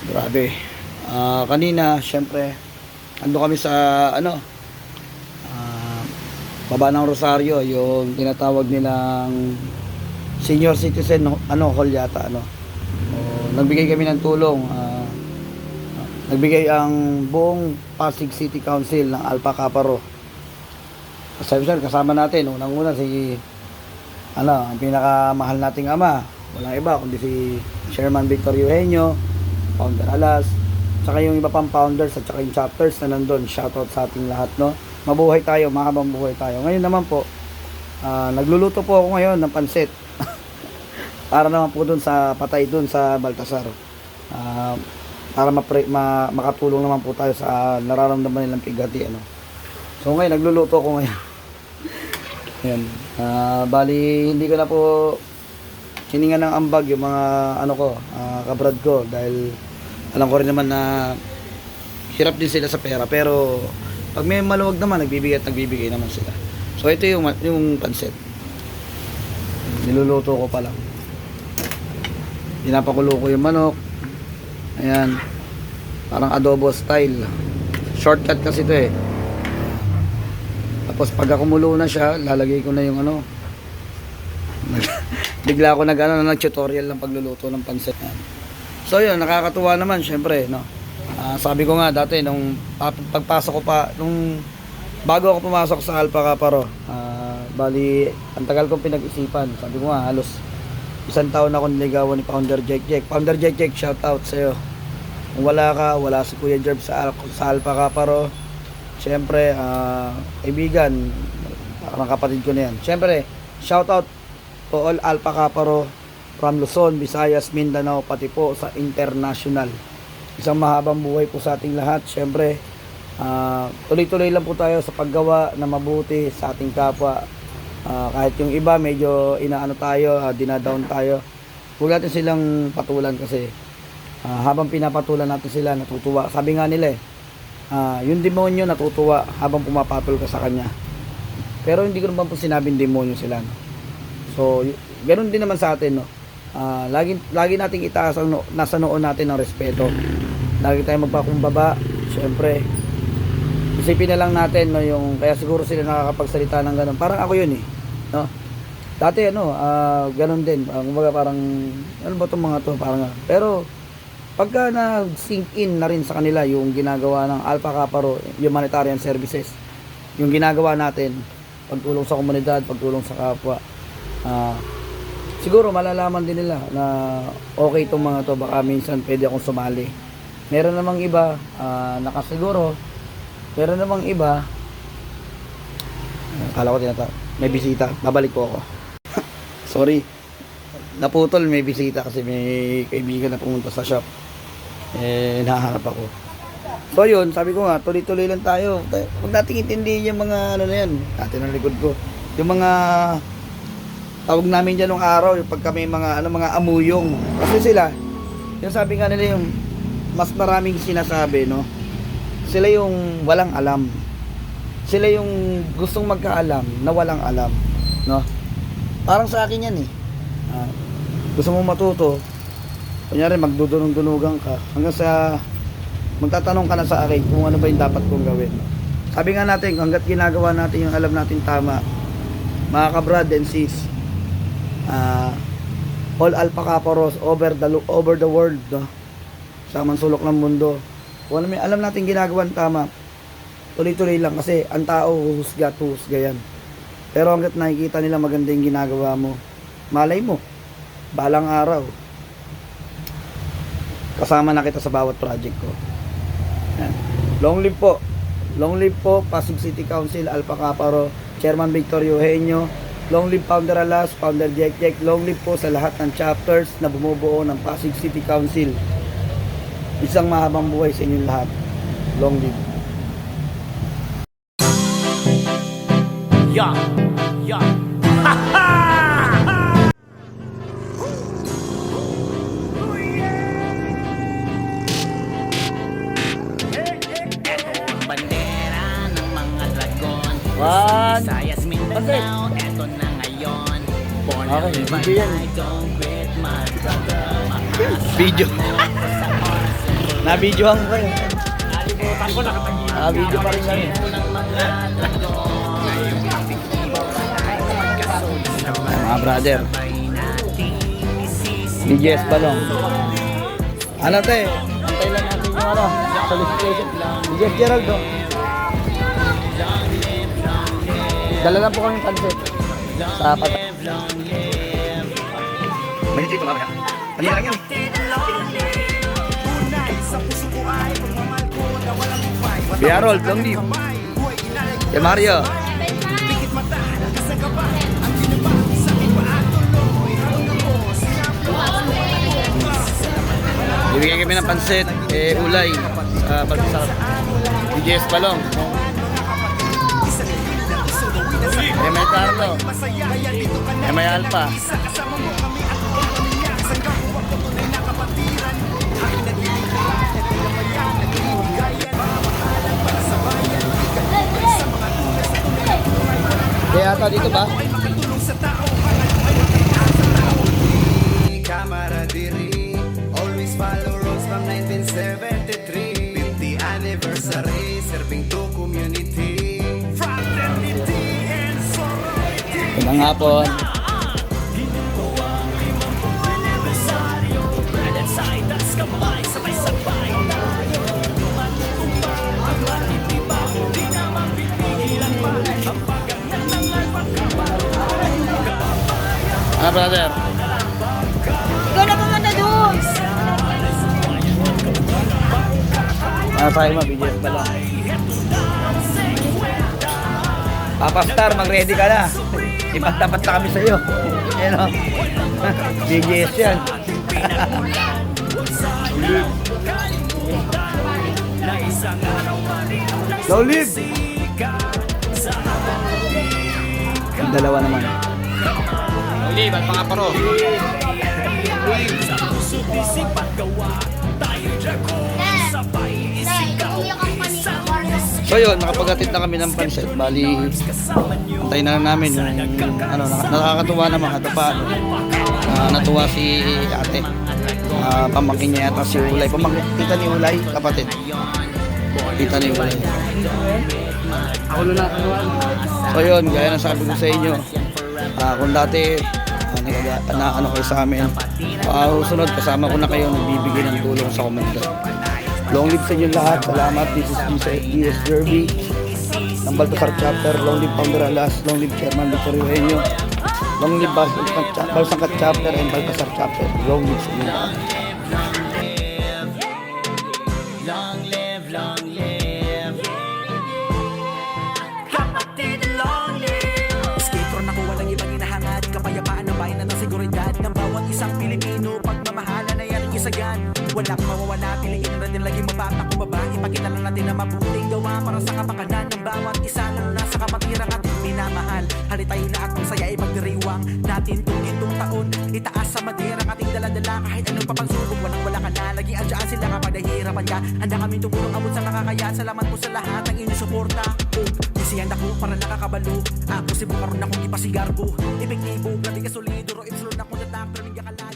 Grabe. Kanina, syempre, ando kami sa, ah, baba ng Rosario, yung tinatawag nilang senior citizen, hall yata, nagbigay kami ng tulong. Nagbigay ang buong Pasig City Council ng Alpha Kaparo. Kasama natin, unang-una si, ang pinakamahal nating ama, walang iba kundi si Chairman Victor Eugenio, Founder Alas, tsaka yung iba pang founders at tsaka yung chapters na nandun. Shoutout sa ating lahat, no? Mabuhay tayo, mahabang buhay tayo. Ngayon naman po, nagluluto po ako ngayon ng pansit. Para naman po dun sa patay dun sa Baltasar. Para makatulong naman po tayo sa nararamdaman nilang pigati, So ngayon, nagluluto ako ngayon. Ayan. Bali, hindi ko na po hininga ng ambag yung mga kabrad ko, dahil alam ko rin naman na hirap din sila sa pera, pero pag may maluwag naman, nagbibigay naman sila. So ito yung pansit, niluluto ko pa lang. Pinapakulo ko yung manok. Ayan, parang adobo style, shortcut kasi ito eh. Tapos pag kumulo na siya, lalagay ko na yung bigla ako nag-tutorial ng pagluluto ng pansit. So yun, nakakatuwa naman syempre, sabi ko nga dati nung pagpasok ko pa, bago ako pumasok sa Alpha Kaparo, bali ang tagal kong pinag-isipan. Sabi ko nga, halos isang taon ako niligawan ni Founder Jack. Founder Jack, shout out sa iyo. Kung wala ka, wala si Kuya Jerb sa Alpha Kaparo. Syempre, kaibigan, parang kapatid ko na yan. Syempre, shout out to all Alpha Kaparo from Luzon, Visayas, Mindanao, pati po sa international. Isang mahabang buhay po sa ating lahat. Syempre, tuloy-tuloy lang po tayo sa paggawa na mabuti sa ating kapwa. Kahit yung iba medyo dinadown tayo, huwag natin silang patulan, kasi habang pinapatulan natin sila, natutuwa. Sabi nga nila yung demonyo natutuwa habang pumapatol ka sa kanya. Pero hindi ko naman po sinabing demonyo sila, So ganoon din naman sa atin, lagi nating itaas ang nasa noon natin ng respeto. Lagi tayong magpakumbaba. Syempre, isipin na lang natin, yung kaya siguro sila nakakapagsalita ng ganun. Parang ako yun dati ganun din. Kumbaga parang ano ba itong mga to, parang pero pagka na-sink in na rin sa kanila yung ginagawa ng Alpha Kaparo Humanitarian Services, yung ginagawa natin, pagtulong sa komunidad, pagtulong sa kapwa, siguro malalaman din nila na okay itong mga to, baka minsan pwede akong sumali. Meron namang iba nakasiguro, meron namang iba, kala ko may bisita, babalik po ako. Sorry, naputol, may bisita kasi may kaibigan na pumunta sa shop, nahanap ako. So yun, sabi ko nga, tuloy-tuloy lang tayo. Huwag nating intindihin yung mga na yan, natin ang likod ko, yung mga tawag namin dyan nung araw, yung pagka may mga amuyong, kasi sila, yung sabi nga nila, yung mas maraming sinasabi, sila yung walang alam, sila yung gustong magkaalam na walang alam, parang sa akin yan gusto mong matuto, kunyari magdudunong-dunugan ka hanggang sa magtatanong ka na sa akin kung ano ba yung dapat kong gawin. Sabi nga natin, hanggat ginagawa natin yung alam natin tama, mga kabrad and sis, all Alpha Kaparos over the world, sa mansulok ng mundo, kung ano may alam natin ginagawa tama, tuloy-tuloy lang, kasi ang tao huhusga yan. Pero hanggat nakikita nila maganda yung ginagawa mo, malay mo, balang araw kasama na kita sa bawat project ko. Yan. Long live po Pasig City Council, Alpha Kaparo, Chairman Victor Eugenio. Long live Founder Alas, Founder Jack. Long live po sa lahat ng chapters na bumubuo ng Pasig City Council. Isang mahabang buhay sa inyong lahat. Long live. Yeah. Bandera ng mga dragon. One. Visayas, Mindanao, eto na ngayon. Born Okay, and video yan. I don't quit my brother. Video. Sa oras Na-videohan ko eh. Nalimutan ko, nakatagilid. Video pa rin kami. Ng mga dragon. Mga brother. DJS Balong. Ano te? Antay lang natin yung ano, solicitation. DJS Geraldo. Dala lang po kami pansit. Sa pata. May dito mamaya. Ano lang yun? Biarol, long leave. Ya Mario. Bibigyan kami ng pansit, ulay, sa pagkasarap. DJS Balong. May Carlo. May Alpha. Kaya ata dito ba? Camaraderie, always follow rules from 1973. 50th anniversary, serving to community. Fraternity and sorority. Magandang hapon. Ano brother? Ikaw na pumunta doon! Ano sa'yo mo? BGS pala. Papa Star, mag-ready ka na. Ipagtapat na kami sa'yo. Ayan o. BGS yan. Low lead. Yung dalawa naman. Uli, ba't mga paro? So yun, nakapag-atid na kami ng pansit. Bali, antayin na lang namin yung ano, nakakatuwa naman ito pa. Natuwa si ate. Pamangkin niya yata si Ulay. Pamangkin, tita ni Ulay, kapatid. Tita ni Ulay. Ako na nakagawa. So yun, gaya ng sabi ko sa inyo. Kung dati, ano kayo sa amin. Sunod, kasama ko na kayo nagbibigay ng tulong sa komunidad. Long live sa inyo lahat. Salamat. This is DS Derby ng Baltasar Chapter. Long live Founder Alas. Long live Chairman Victor Eugenio. Long live Balsangkat Chapter and Baltasar Chapter. Long live sa inyo lahat. Long live, long live. Kapatid, long live! Skater na ko, walang ibang hinahangad. Kapayapaan ng bayan na seguridad ng bawat isang Pilipino. Pagmamahala na yan ang isagan. Walang mawawala, piliin na din lagi mabata kumaba. Ipakita lang natin na mabuting gawa para sa kapakanan ng bawat isa. Lalo na sa kapatirang ating minamahal. Halitay na at masaya ay magdiriwang natin itong taon. Itaas sa madera ang ating daladala. Kahit anong papansubok, walang wala ka na. Laging andyan sila kapag nahihirapan ka. Handa kaming tumulong abot sa nakakaya. Salamat po sa lahat ng inyong suporta. Isiyan ako para nakakabalo. Ako si Bukaron akong ipasigarbo. Epektibo, grabe ka solido. Ro, ipsulon akong natak. Raming yakala.